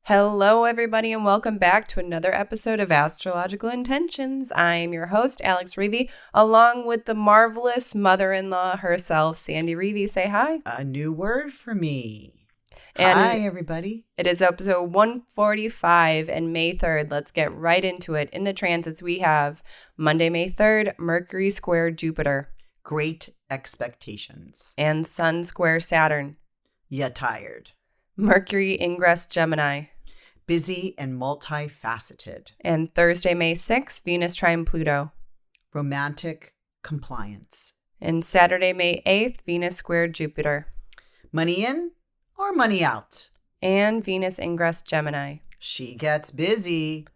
Hello, everybody, and welcome back to another episode of Astrological Intentions. I'm your host, Alex Reevy, along with the marvelous mother-in-law herself, Sandy Reevy. Say hi. A new word for me. And hi, everybody. It is episode 145 and May 3rd. Let's get right into it. In the transits, we have Monday, May 3rd, Mercury square Jupiter. Great expectations. And Sun square Saturn. Ya tired. Mercury ingress Gemini. Busy and multifaceted. And Thursday, May 6th, Venus trine Pluto. Romantic compliance. And Saturday, May 8th, Venus square Jupiter. Money in or money out? And Venus ingress Gemini. She gets busy.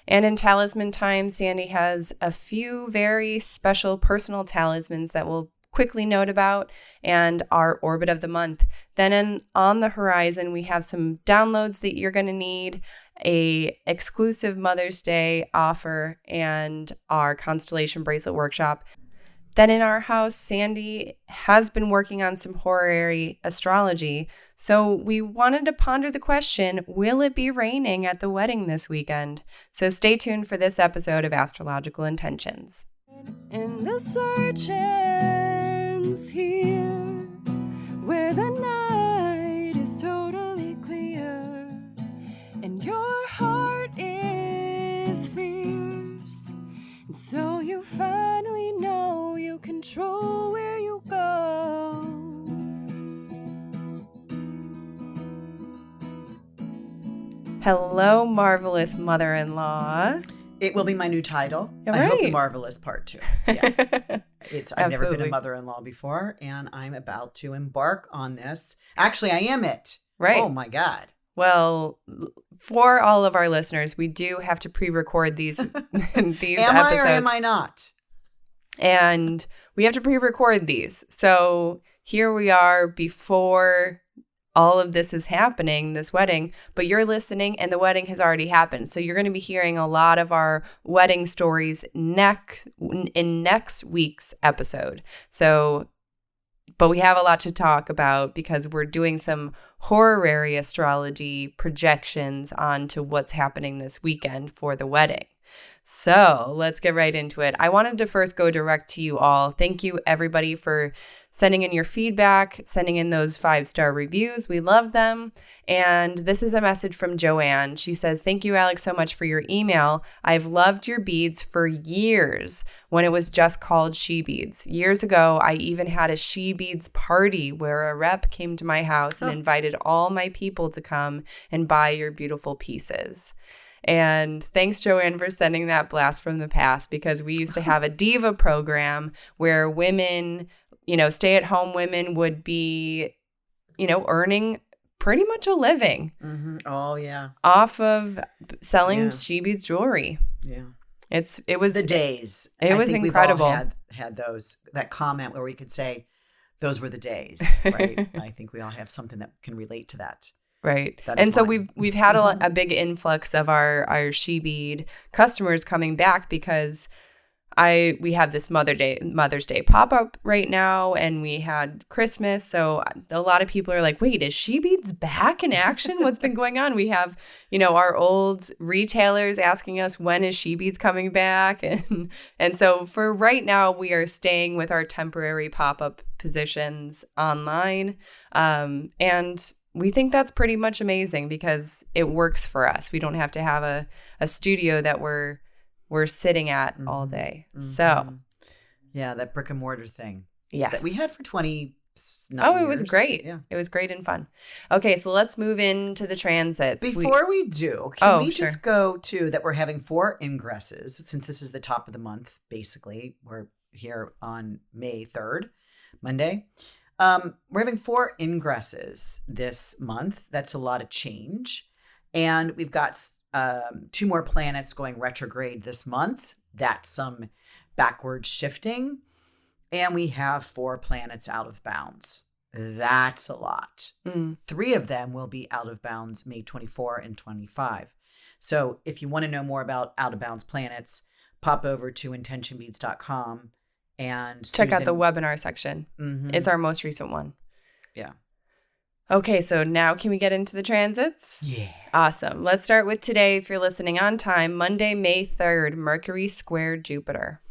And in Talisman time, Sandy has a few very special personal talismans that we'll quickly note about, and our orbit of the month. Then on the horizon, we have some downloads that you're going to need, a exclusive Mother's Day offer, and our constellation bracelet workshop. Then in our house, Sandy has been working on some horary astrology, so we wanted to ponder the question, will it be raining at the wedding this weekend? So stay tuned for this episode of Astrological Intentions. And the search ends here, where the night is totally clear, and your heart is fierce, and so you finally know you control where you go. Hello, marvelous mother-in-law. It will be my new title. All I hope right. the marvelous part too. Yeah. I've never been a Absolutely. mother-in-law before, and I'm about to embark on this. Actually, I am it. Right. Oh my God. Well, for all of our listeners, we do have to pre-record these Am episodes. I or am I not? And we have to pre-record these. So here we are before all of this is happening, this wedding, but you're listening and the wedding has already happened. So you're going to be hearing a lot of our wedding stories in next week's episode. But we have a lot to talk about because we're doing some horary astrology projections onto what's happening this weekend for the wedding. So let's get right into it. I wanted to first go direct to you all. Thank you, everybody, for sending in your feedback, sending in those 5-star reviews. We love them. And this is a message from Joanne. She says, "Thank you, Alex, so much for your email. I've loved your beads for years when it was just called She Beads. Years ago, I even had a She Beads party where a rep came to my house and invited all my people to come and buy your beautiful pieces." And thanks, Joanne, for sending that blast from the past, because we used to have a diva program where women, stay-at-home women would be, earning pretty much a living Oh, yeah. off of selling Yeah. She Beads jewelry. Yeah. It was The days. It I was think incredible. We've all had that comment where we could say, those were the days, right? I think we all have something that can relate to that. Right. That is And so mine. we've had a big influx of our She Bead customers coming back because we have this Mother's Day pop-up right now, and we had Christmas. So a lot of people are like, wait, is She Beads back in action? What's been going on? We have, our old retailers asking us, when is She Beads coming back? And so for right now, we are staying with our temporary pop-up positions online. And we think that's pretty much amazing because it works for us. We don't have to have a studio that we're sitting at all day. So, yeah, that brick and mortar thing. yes. That we had for 20 it was great. Yeah. It was great and fun. Okay, so let's move into the transits. Before we do, can we just go to that we're having 4 ingresses, since this is the top of the month, basically. We're here on May 3rd, Monday. We're having 4 ingresses this month. That's a lot of change. And we've got 2 more planets going retrograde this month. That's some backward shifting. And we have 4 planets out of bounds. That's a lot. 3 of them will be out of bounds May 24 and 25. So if you want to know more about out of bounds planets, pop over to intentionbeads.com and check out the webinar section. Mm-hmm. It's our most recent one. Yeah. Okay, so now can we get into the transits? Yeah. Awesome. Let's start with today. If you're listening on time, Monday, May 3rd, Mercury squared Jupiter.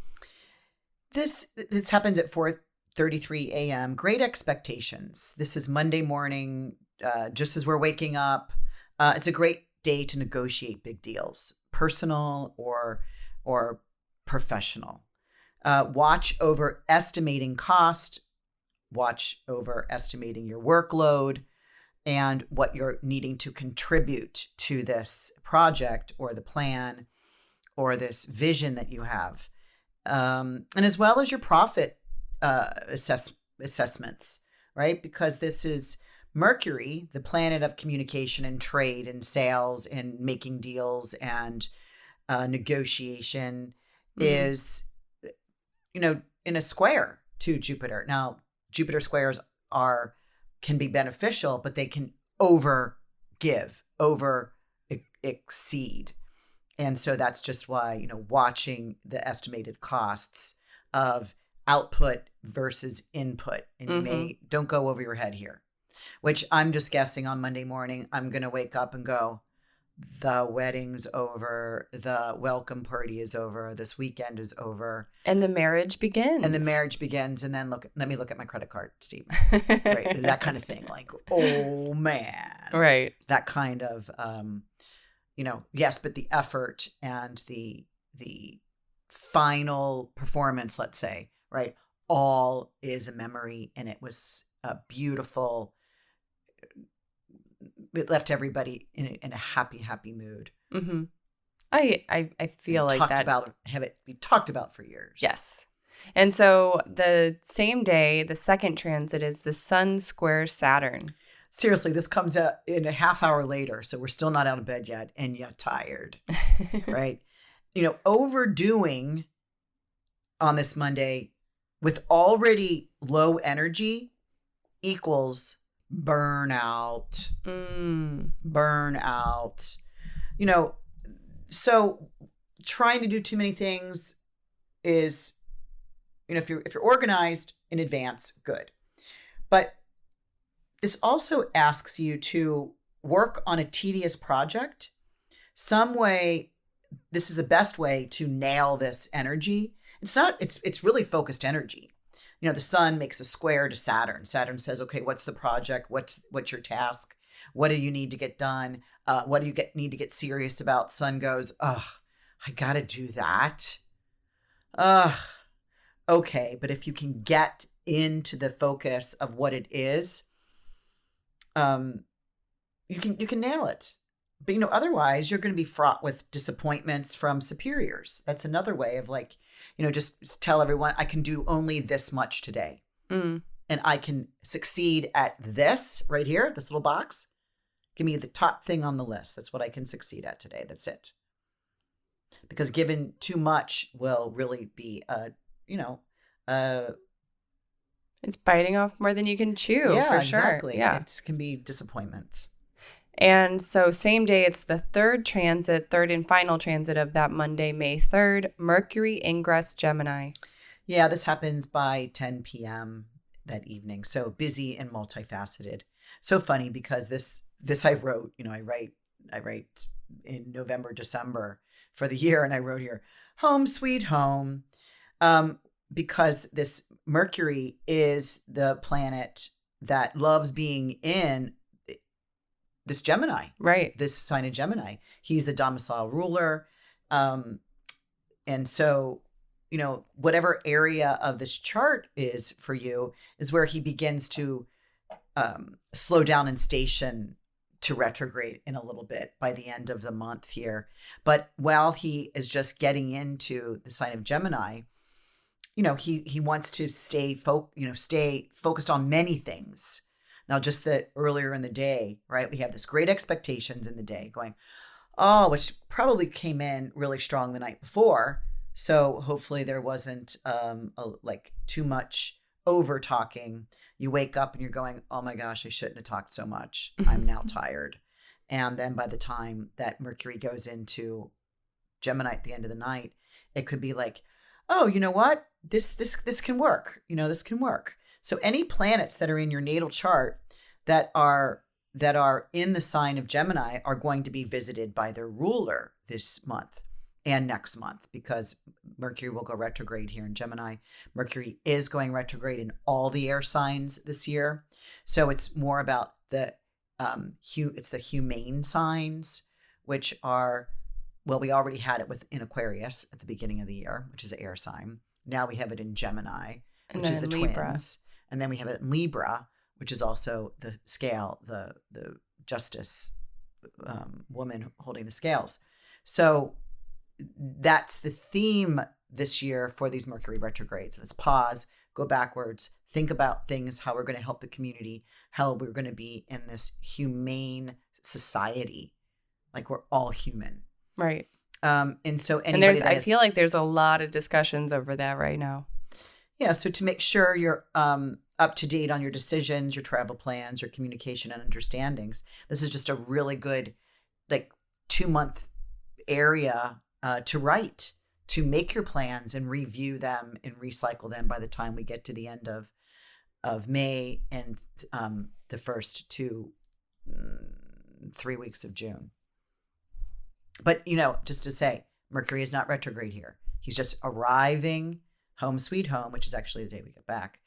This happens at 4:33 a.m. Great expectations. This is Monday morning, just as we're waking up. It's a great day to negotiate big deals, personal or professional. Watch over estimating cost. Watch over estimating your workload and what you're needing to contribute to this project or the plan or this vision that you have. And as well as your profit assessments, right? Because this is Mercury, the planet of communication and trade and sales and making deals and negotiation, is, in a square to Jupiter. Now, Jupiter squares can be beneficial, but they can exceed. And so that's just why, watching the estimated costs of output versus input. And you don't go over your head here, which I'm just guessing on Monday morning, I'm going to wake up and go, the wedding's over, the welcome party is over, this weekend is over. And the marriage begins. And then let me look at my credit card, Steve. Right. That kind of thing. Like, oh man. Right. That kind of, yes, but the effort and the final performance, let's say, right, all is a memory, and it was a beautiful. It left everybody in a happy mood. Mm-hmm. I feel like that. We talked about for years. Yes. And so the same day, the second transit is the Sun square Saturn. Seriously, this comes out in a half hour later, so we're still not out of bed yet, and you're tired, right? Overdoing on this Monday with already low energy equals burnout. Burnout. So trying to do too many things is, if you're organized in advance, good. But this also asks you to work on a tedious project. Some way, this is the best way to nail this energy. It's really focused energy. The sun makes a square to Saturn. Saturn says, okay, what's the project? What's your task? What do you need to get done? What do you need to get serious about? Sun goes, I got to do that. Okay. But if you can get into the focus of what it is, you can nail it. But, otherwise you're going to be fraught with disappointments from superiors. That's another way of just tell everyone I can do only this much today. And I can succeed at this right here, this little box. Give me the top thing on the list. That's what I can succeed at today. That's it. Because given too much will really be, it's biting off more than you can chew, for sure. Exactly. Yeah, it can be disappointments. And so same day, it's the third and final transit of that Monday, May 3rd, Mercury ingress Gemini. Yeah, this happens by 10 p.m. that evening. So busy and multifaceted. So funny because this I wrote, I write in November, December for the year. And I wrote here, home sweet home. Because this Mercury is the planet that loves being in this Gemini, right? This sign of Gemini. He's the domicile ruler. And so, whatever area of this chart is for you is where he begins to slow down and station to retrograde in a little bit by the end of the month here. But while he is just getting into the sign of Gemini, he wants to stay focused on many things. Now, just that earlier in the day, right, we have this great expectations in the day going, which probably came in really strong the night before. So hopefully there wasn't too much over talking. You wake up and you're going, oh my gosh, I shouldn't have talked so much. I'm now tired. And then by the time that Mercury goes into Gemini at the end of the night, it could be like, oh, you know what? This can work. This can work. So any planets that are in your natal chart that are in the sign of Gemini are going to be visited by their ruler this month and next month, because Mercury will go retrograde here in Gemini. Mercury is going retrograde in all the air signs this year. So it's more about it's the humane signs, which are, well, we already had it in Aquarius at the beginning of the year, which is an air sign. Now we have it in Gemini, which is the twins. And then we have it in Libra, which is also the scale, the justice woman holding the scales. So that's the theme this year for these Mercury retrogrades. Let's pause, go backwards, think about things, how we're going to help the community, how we're going to be in this humane society, like we're all human. Right. And so anybody I feel like there's a lot of discussions over that right now. Yeah. So to make sure you're up to date on your decisions, your travel plans, your communication and understandings, this is just a really good 2-month area to write, to make your plans and review them and recycle them by the time we get to the end of May and the first 3 weeks of June. But, just to say, Mercury is not retrograde here. He's just arriving home sweet home, which is actually the day we get back.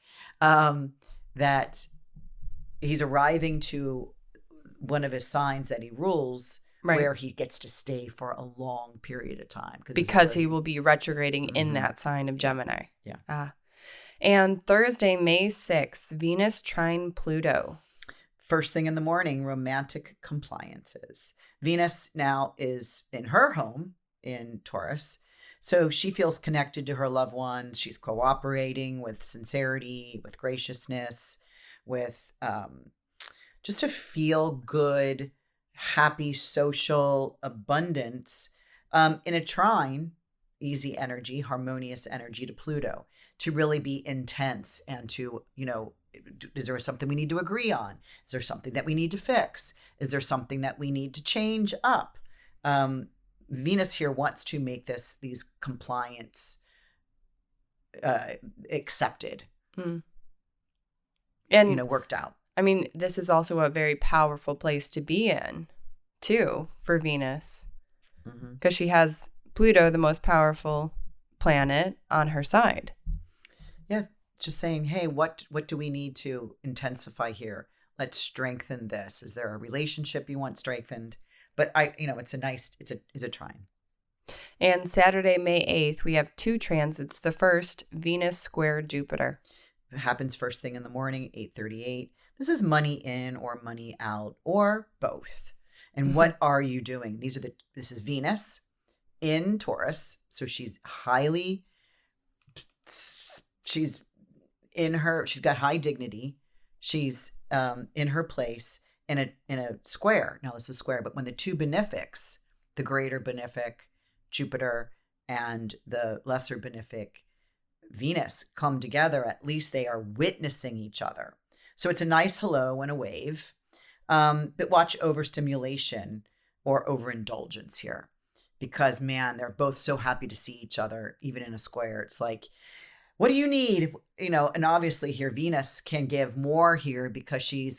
That he's arriving to one of his signs that he rules, right, where he gets to stay for a long period of time. Because he will be retrograding in that sign of Gemini. Yeah. And Thursday, May 6th, Venus trine Pluto. First thing in the morning, romantic compliances. Venus now is in her home in Taurus. So she feels connected to her loved ones. She's cooperating with sincerity, with graciousness, with just a feel good, happy, social abundance in a trine, easy energy, harmonious energy to Pluto, to really be intense and to, is there something we need to agree on? Is there something that we need to fix? Is there something that we need to change up? Venus here wants to make these compliance accepted and worked out. I mean, this is also a very powerful place to be in, too, for Venus, because she has Pluto, the most powerful planet, on her side. Yeah, just saying, hey, what do we need to intensify here? Let's strengthen this. Is there a relationship you want strengthened? But it's a trine. And Saturday, May 8th, we have 2 transits. The first, Venus square Jupiter. It happens first thing in the morning, 8:38. This is money in or money out or both. And what are you doing? This is Venus in Taurus. So she's got high dignity. She's in her place in a square. Now this is square, but when the two benefics, the greater benefic Jupiter and the lesser benefic Venus come together, at least they are witnessing each other. So it's a nice hello and a wave. But watch overstimulation or overindulgence here, because man, they're both so happy to see each other, even in a square. It's like, what do you need? And obviously here Venus can give more here because she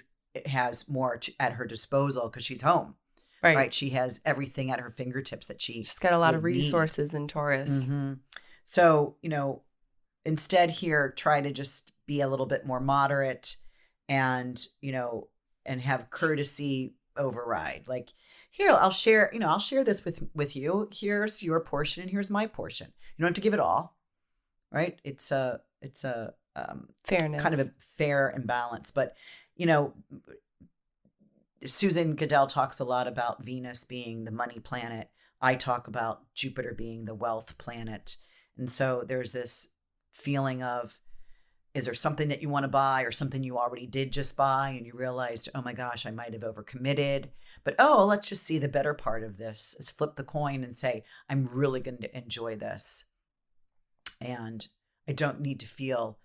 has more at her disposal because she's home. Right. She has everything at her fingertips that she's got a lot of resources in Taurus. Mm-hmm. So, instead here, try to just be a little bit more moderate and, and have courtesy override. Like, here, I'll share this with you. Here's your portion and here's my portion. You don't have to give it all. Right. It's a fairness, kind of a fair and balance. But, Susan Goodell talks a lot about Venus being the money planet. I talk about Jupiter being the wealth planet. And so there's this feeling of, is there something that you want to buy or something you already did just buy and you realized, oh my gosh, I might have overcommitted. But, let's just see the better part of this. Let's flip the coin and say, I'm really going to enjoy this. And I don't need to feel,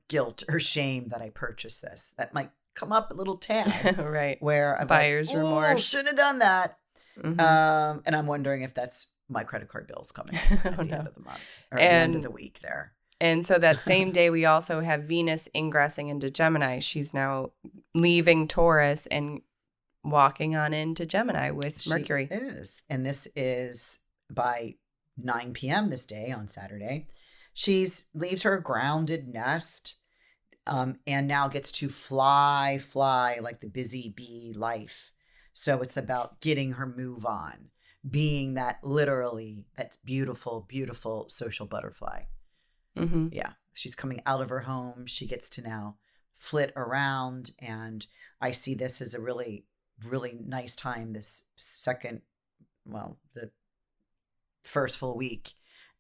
guilt or shame that I purchased this. That might come up a little tad. Right. Where buyer's remorse. Shouldn't have done that. Mm-hmm. And I'm wondering if that's my credit card bills coming at the end of the month or the end of the week there. And so that same day, we also have Venus ingressing into Gemini. She's now leaving Taurus and walking on into Gemini with Mercury. She is. And this is by 9 p.m. this day on Saturday. She leaves her grounded nest and now gets to fly like the busy bee life. So it's about getting her move on, being that beautiful, beautiful social butterfly. Mm-hmm. Yeah. She's coming out of her home. She gets to now flit around. And I see this as a really, really nice time this the first full week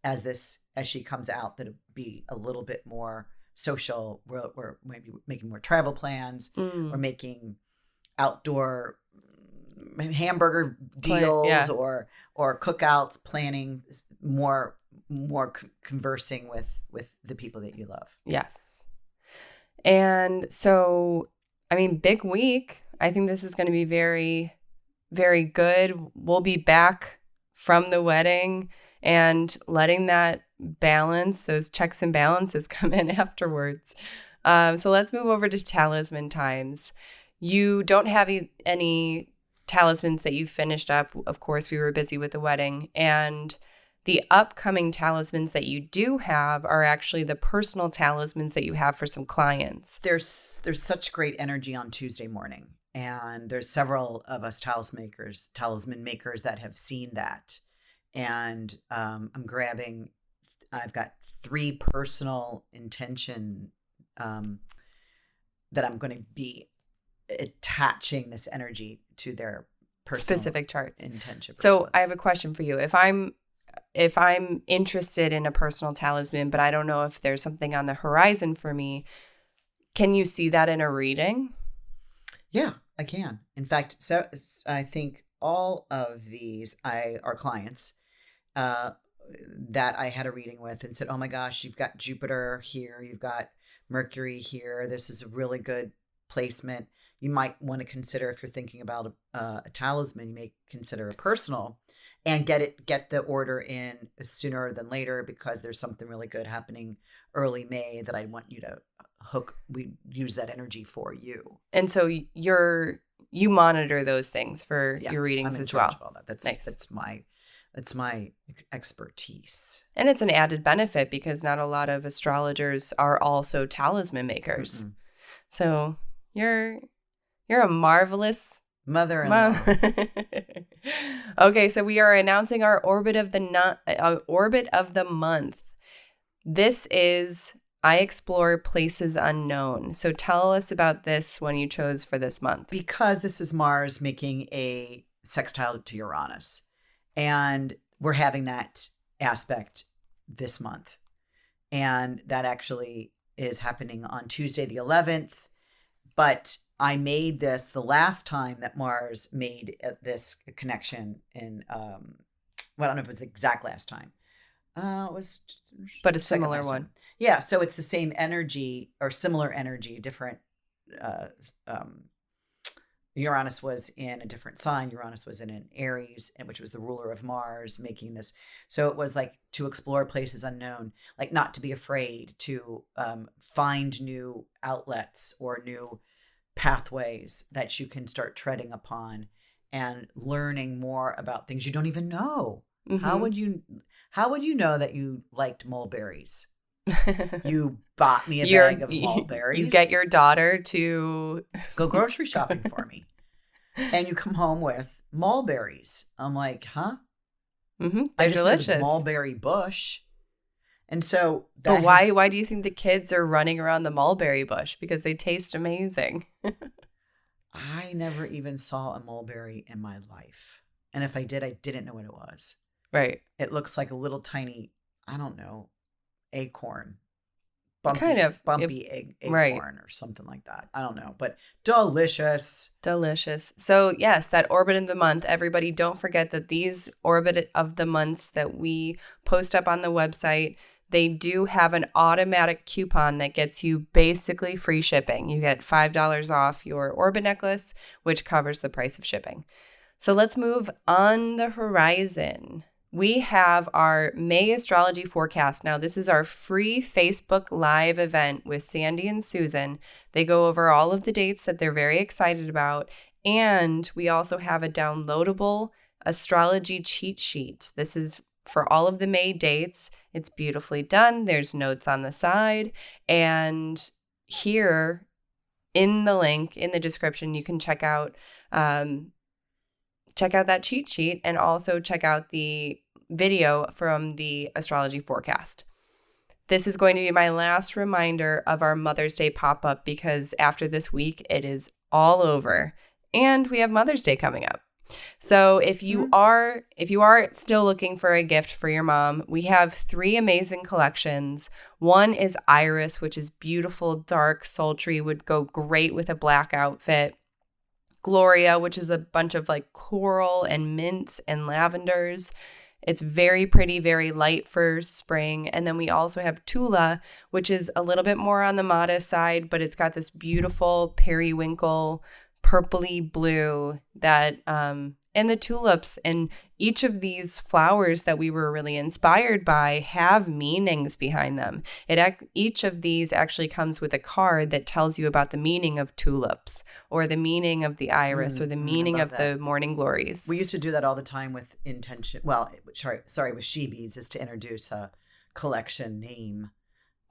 as she comes out, that'll be a little bit more social. We're maybe making more travel plans. We're making outdoor hamburger deals or cookouts, planning more conversing with the people that you love. Yes. And so, I mean, big week. I think this is going to be very, very good. We'll be back from the wedding and letting that balance, those checks and balances come in afterwards. So let's move over to talisman times. You don't have any talismans that you've finished up. Of course, we were busy with the wedding. And the upcoming talismans that you do have are actually the personal talismans that you have for some clients. There's such great energy on Tuesday morning. And there's several of us talisman makers that have seen that. And I've got 3 personal intention that I'm going to be attaching this energy to their personal specific charts. Intention. So I have a question for you. If I'm interested in a personal talisman, but I don't know if there's something on the horizon for me, can you see that in a reading? Yeah, I can. In fact, so I think all of these are clients that I had a reading with and said, oh my gosh, you've got Jupiter here, you've got Mercury here. This is a really good placement. You might want to consider, if you're thinking about a talisman, you may consider a personal and get the order in sooner than later, because there's something really good happening early May that I want you to we use that energy for you. And so you monitor those things for your readings as well. All that. That's nice. That's my expertise. And it's an added benefit because not a lot of astrologers are also talisman makers. Mm-hmm. So you're a marvelous mother-in-law. Okay, so we are announcing our orbit of the month. This is I explore places unknown. So tell us about this one you chose for this month. Because this is Mars making a sextile to Uranus. And we're having that aspect this month. And that actually is happening on Tuesday the 11th. But I made this the last time that Mars made this connection in, I don't know if it was the exact last time. It was, but a similar one. Time. Yeah, so it's the same energy or similar energy, different. Uranus was in a different sign. Uranus was in an Aries, which was the ruler of Mars, making this. So it was like to explore places unknown, like not to be afraid, to find new outlets or new pathways that you can start treading upon and learning more about things you don't even know. Mm-hmm. How would you know that you liked mulberries? You bought me a bag of mulberries. You get your daughter to go grocery shopping for me. And you come home with mulberries. I'm like, huh? Mm-hmm. They're delicious. Mulberry bush. And so but why do you think the kids are running around the mulberry bush? Because they taste amazing. I never even saw a mulberry in my life. And if I did, I didn't know what it was. Right. It looks like a little tiny, I don't know, acorn. Bumpy acorn right. Or something like that. I don't know, but delicious. Delicious. So yes, that orbit of the month, everybody don't forget that these orbit of the months that we post up on the website, they do have an automatic coupon that gets you basically free shipping. You get $5 off your orbit necklace, which covers the price of shipping. So let's move on the horizon. we have our May astrology forecast. Now, this is our free Facebook Live event with Sandy and Susan. They go over all of the dates that they're very excited about. And we also have a downloadable astrology cheat sheet. This is for all of the May dates. It's beautifully done. There's notes on the side. And here in the link in the description, you can check out that cheat sheet and also check out the video from the astrology forecast. This is going to be my last reminder of our Mother's Day pop-up because after this week, it is all over and we have Mother's Day coming up. So if you are still looking for a gift for your mom, we have 3 amazing collections. One is Iris, which is beautiful, dark, sultry, would go great with a black outfit. Gloria, which is a bunch of like coral and mints and lavenders. It's very pretty, very light for spring. And then we also have Tula, which is a little bit more on the modest side, but it's got this beautiful periwinkle, purpley blue that and the tulips, and each of these flowers that we were really inspired by have meanings behind them. Each of these actually comes with a card that tells you about the meaning of tulips or the meaning of the iris or the meaning of the morning glories. We used to do that all the time with intention. Well, sorry, with she beads is to introduce a collection name.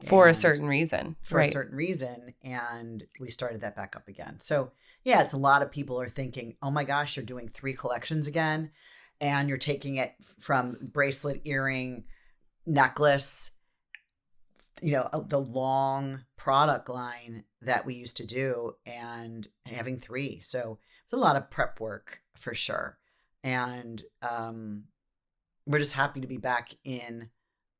For a certain reason. For a certain reason. And we started that back up again. So yeah, it's a lot of people are thinking, oh my gosh, you're doing 3 collections again. And you're taking it from bracelet, earring, necklace, the long product line that we used to do and having 3. So it's a lot of prep work for sure. And we're just happy to be back in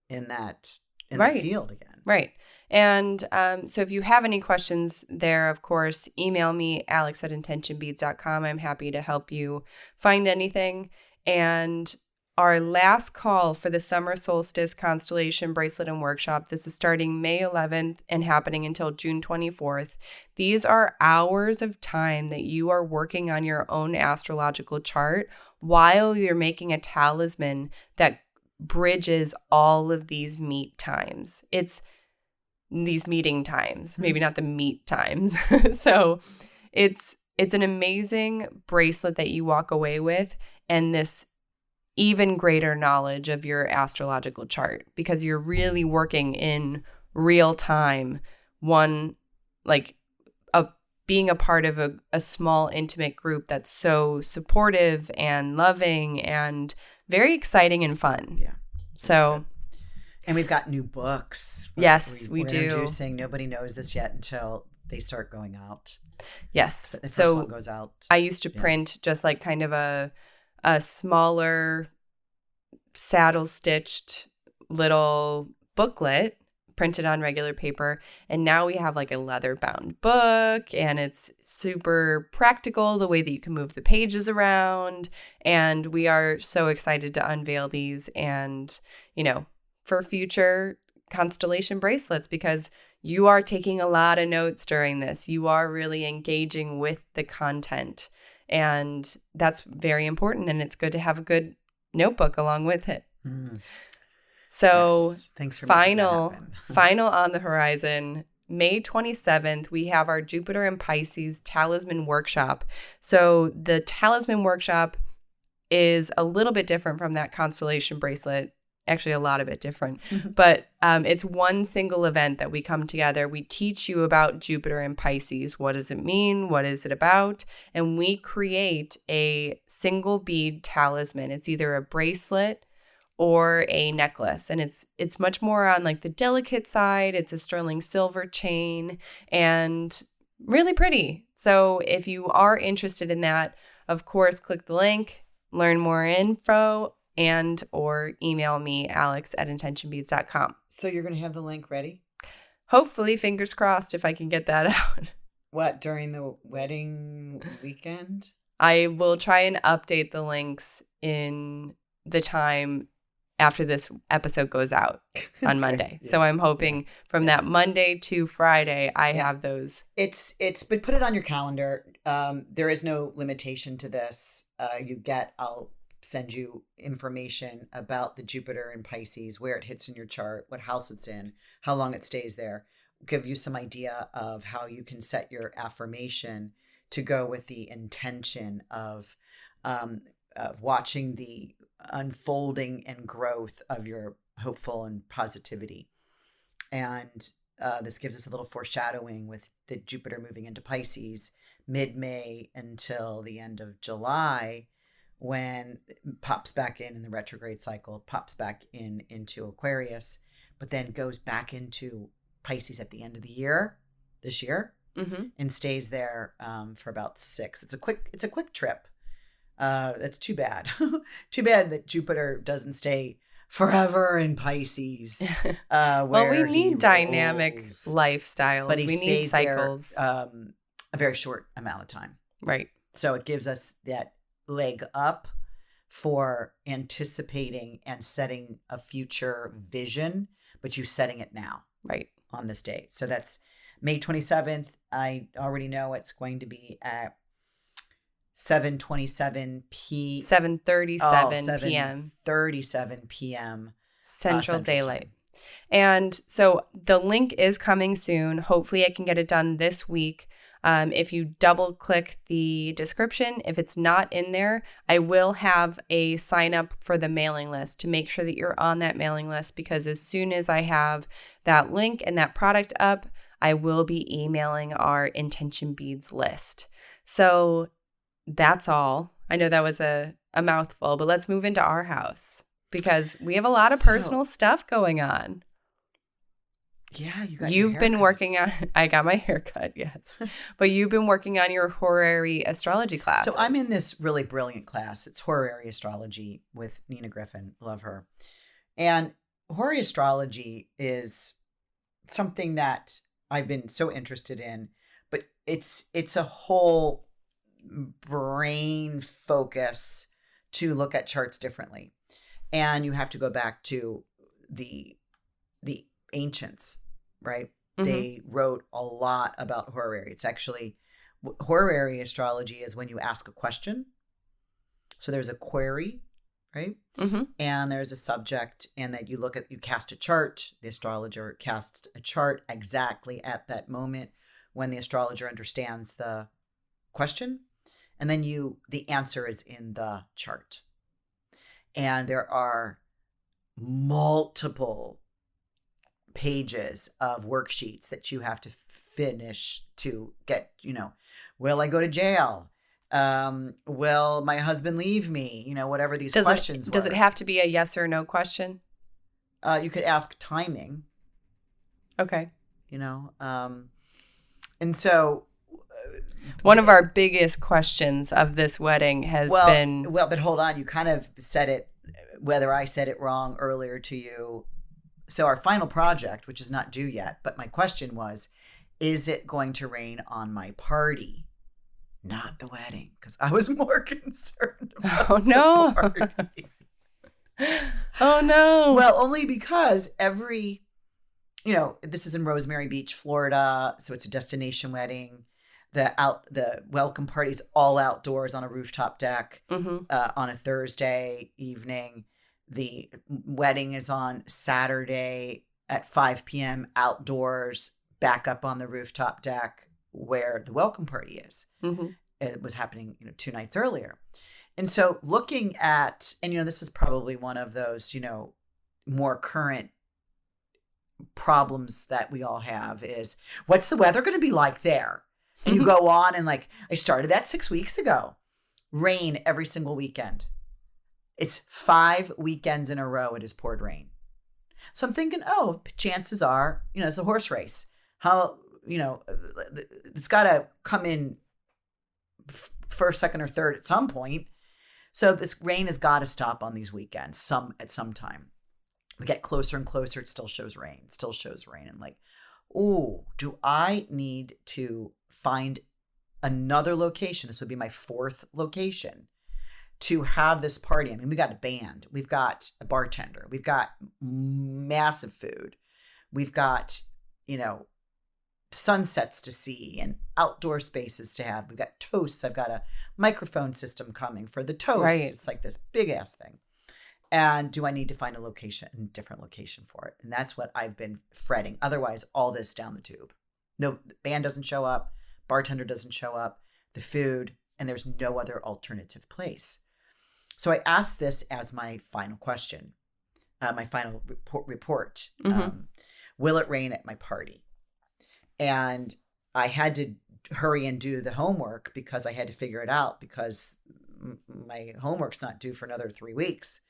the field again. Right. And so if you have any questions there, of course, email me, alex@intentionbeads.com. I'm happy to help you find anything. And our last call for the Summer Solstice Constellation Bracelet and Workshop, this is starting May 11th and happening until June 24th. These are hours of time that you are working on your own astrological chart while you're making a talisman that bridges all of these meet times. It's these meeting times, maybe not the meet times. So it's an amazing bracelet that you walk away with and this even greater knowledge of your astrological chart because you're really working in real time. Being a part of a small intimate group that's so supportive and loving and very exciting and fun. Yeah. So, and we've got new books. Yes, we we're do. Introducing. Nobody knows this yet until they start going out. Yes. The first one goes out. I used to print just like kind of a smaller saddle stitched little booklet printed on regular paper. And now we have like a leather bound book and it's super practical the way that you can move the pages around. And we are so excited to unveil these and, for future constellation bracelets because you are taking a lot of notes during this. You are really engaging with the content and that's very important. And it's good to have a good notebook along with it. Mm. So yes. Thanks for final on the horizon, May 27th, we have our Jupiter and Pisces Talisman Workshop. So the Talisman Workshop is a little bit different from that constellation bracelet, actually a lot of it different, but it's one single event that we come together. We teach you about Jupiter and Pisces. What does it mean? What is it about? And we create a single bead talisman. It's either a bracelet or a necklace. And it's much more on like the delicate side. It's a sterling silver chain and really pretty. So if you are interested in that, of course, click the link, learn more info, and or email me, alex@intentionbeads.com. So you're going to have the link ready? Hopefully, fingers crossed, if I can get that out. What, during the wedding weekend? I will try and update the links in the time after this episode goes out on Monday. Yeah. So I'm hoping from that Monday to Friday, I have those. But put it on your calendar. There is no limitation to this. I'll send you information about the Jupiter in Pisces, where it hits in your chart, what house it's in, how long it stays there, give you some idea of how you can set your affirmation to go with the intention of watching the unfolding and growth of your hopeful and positivity. And this gives us a little foreshadowing with the Jupiter moving into Pisces mid-May until the end of July, when it pops back in the retrograde cycle, pops back into Aquarius, but then goes back into Pisces at the end of the year, this year, and stays there for about 6. It's a quick trip. That's too bad. Too bad that Jupiter doesn't stay forever in Pisces. Well, we need dynamic lifestyles. But we need cycles. There, a very short amount of time. Right. So it gives us that leg up for anticipating and setting a future vision, but you setting it now. Right. On this date. So that's May 27th. I already know it's going to be at 7:37 p. 7:37 p.m. 7:37 p.m. Central Daylight. Time. And so the link is coming soon. Hopefully I can get it done this week. If you double click the description, if it's not in there, I will have a sign up for the mailing list to make sure that you're on that mailing list, because as soon as I have that link and that product up, I will be emailing our intention beads list. So that's all. I know that was a mouthful, but let's move into our house, because we have a lot of personal stuff going on. Yeah, you've been working on. I got my hair cut, yes, but you've been working on your horary astrology class. So I'm in this really brilliant class. It's horary astrology with Nina Griffin. Love her. And horary astrology is something that I've been so interested in, but it's a whole brain focus to look at charts differently, and you have to go back to the ancients, right? They wrote a lot about horary. It's actually, horary astrology is when you ask a question. So there's a query, right? And there's a subject, and that you cast a chart. The astrologer casts a chart exactly at that moment when the astrologer understands the question. And then the answer is in the chart. And there are multiple pages of worksheets that you have to finish to get, will I go to jail? Will my husband leave me? Whatever these questions were. Does it have to be a yes or no question? You could ask timing. Okay. And so one of our biggest questions of this wedding has been... Well, but hold on. You kind of said it, whether I said it wrong earlier to you. So our final project, which is not due yet, but my question was, is it going to rain on my party? Not the wedding, because I was more concerned about the party. Oh, no. Well, only because this is in Rosemary Beach, Florida, so it's a destination wedding. The welcome party is all outdoors on a rooftop deck on a Thursday evening. The wedding is on Saturday at 5 p.m. outdoors, back up on the rooftop deck where the welcome party is. It was happening, 2 nights earlier. And so looking at, and, this is probably one of those, more current problems that we all have is, what's the weather going to be like there? And you go on and I started that 6 weeks ago. Rain every single weekend. It's 5 weekends in a row it has poured rain. So I'm thinking, chances are, it's a horse race. How, it's got to come in first, second, or third at some point. So this rain has got to stop on these weekends at some time. We get closer and closer. It still shows rain. And do I need to find another location? This would be my 4th location to have this party. I mean, we got a band, we've got a bartender, we've got massive food, we've got, sunsets to see and outdoor spaces to have. We've got toasts. I've got a microphone system coming for the toast. Right. It's like this big ass thing. And do I need to find a different location for it? And that's what I've been fretting. Otherwise, all this down the tube. No, the band doesn't show up. Bartender doesn't show up. The food, and there's no other alternative place. So I asked this as my final question, my final report. Mm-hmm. Will it rain at my party? And I had to hurry and do the homework because I had to figure it out because my homework's not due for another 3 weeks.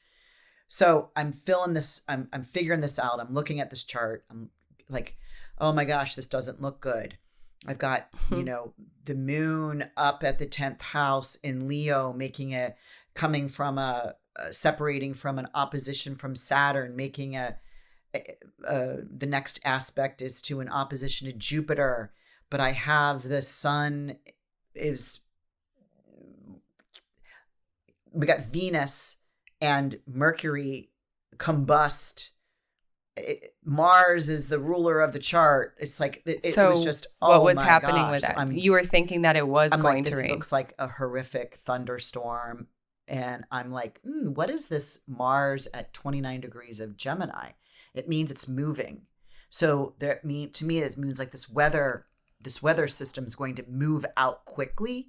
So I'm figuring this out. I'm looking at this chart. I'm like, oh my gosh, this doesn't look good. I've got, the moon up at the 10th house in Leo, separating from an opposition from Saturn, making the next aspect is to an opposition to Jupiter. But I have the sun we got Venus and Mercury combust. Mars is the ruler of the chart. It's like it was just what was happening with that? You were thinking that it was going to rain. This looks like a horrific thunderstorm, and I'm like, what is this Mars at 29 degrees of Gemini? It means it's moving. So to me, it means like this weather system is going to move out quickly,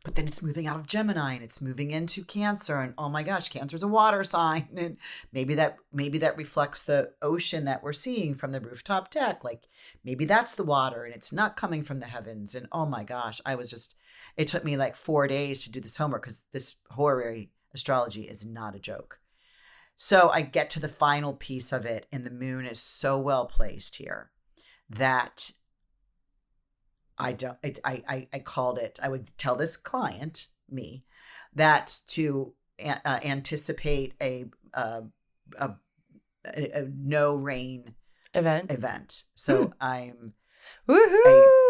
but then it's moving out of Gemini and it's moving into Cancer. And oh my gosh, Cancer's a water sign. And maybe that reflects the ocean that we're seeing from the rooftop deck. Like maybe that's the water and it's not coming from the heavens. And oh my gosh, it took me like 4 days to do this homework because this horary astrology is not a joke. So I get to the final piece of it and the moon is so well placed here that I called it. I would tell this client, that to anticipate a no rain event. So I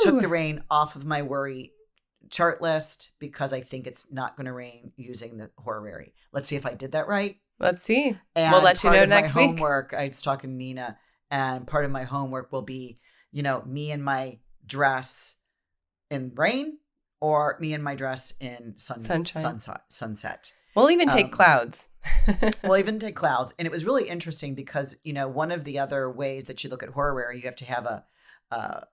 took the rain off of my worry chart list because I think it's not going to rain using the horary. Let's see if I did that right. Let's see. And we'll let you know next week. Homework. I was talking to Nina, and part of my homework will be, me in my dress in rain or me in my dress in sunset. We'll even take clouds. We'll even take clouds. And it was really interesting because, one of the other ways that you look at horary, you have to have a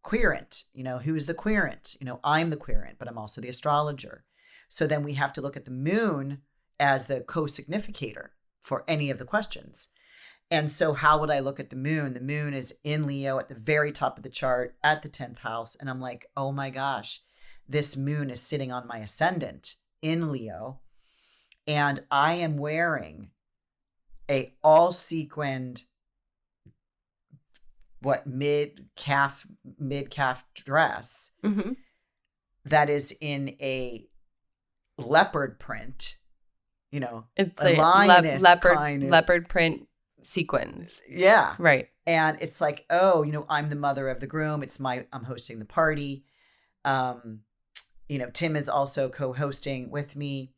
querent. Who's the querent? I'm the querent, but I'm also the astrologer. So then we have to look at the moon as the co-significator for any of the questions. And so how would I look at the moon? The moon is in Leo at the very top of the chart at the 10th house. And I'm like, oh my gosh, this moon is sitting on my ascendant in Leo. And I am wearing a all sequined, mid-calf dress that is in a leopard print, it's a lioness leopard print sequins. Yeah. Right. And it's like, I'm the mother of the groom. I'm hosting the party. Tim is also co-hosting with me.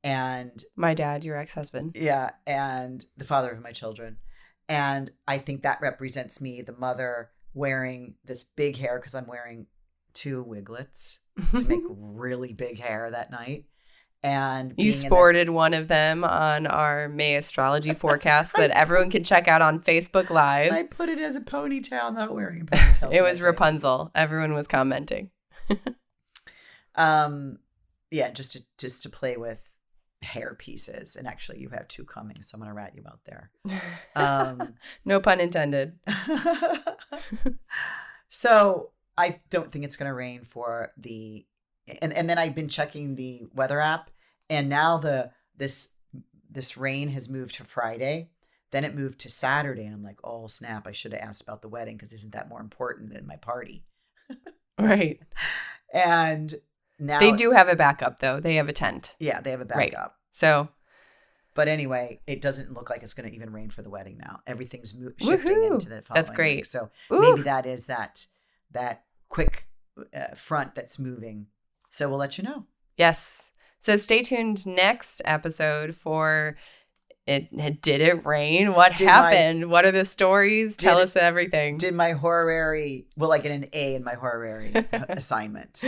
And my dad, your ex-husband. Yeah. And the father of my children. And I think that represents me, the mother, wearing this big hair because I'm wearing 2 wiglets to make really big hair that night. And you sported one of them on our May astrology forecast that everyone can check out on Facebook Live. I put it as a ponytail, not wearing a ponytail. It was Rapunzel. Everyone was commenting. Yeah, just to play with hair pieces. And actually, you have 2 coming, so I'm going to rat you out there. No pun intended. So I don't think it's going to rain for the... And then I've been checking the weather app, and now this rain has moved to Friday. Then it moved to Saturday, and I'm like, oh snap! I should have asked about the wedding because isn't that more important than my party? Right. And now they do have a backup, though. They have a tent. Yeah, they have a backup. Right. So, but anyway, it doesn't look like it's going to even rain for the wedding now. Everything's shifting into the following That's great. week. So maybe that is that quick front that's moving. So we'll let you know. Yes. So stay tuned next episode for Did it rain? What happened? What are the stories? Tell us everything. Did my horary, will I get an A in my horary assignment?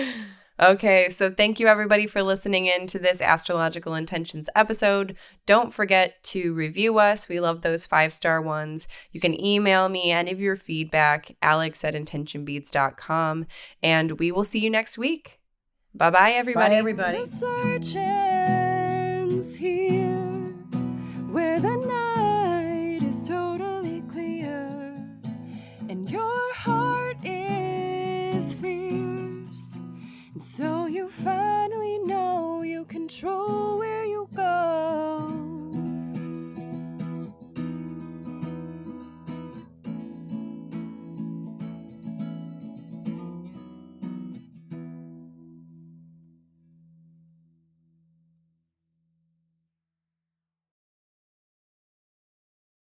Okay, so thank you everybody for listening in to this Astrological Intentions episode. Don't forget to review us. We love those 5-star ones. You can email me any of your feedback, alex@intentionbeads.com, and we will see you next week. Bye-bye, everybody. Bye, everybody. The search ends here, where the night is totally clear, and your heart is free.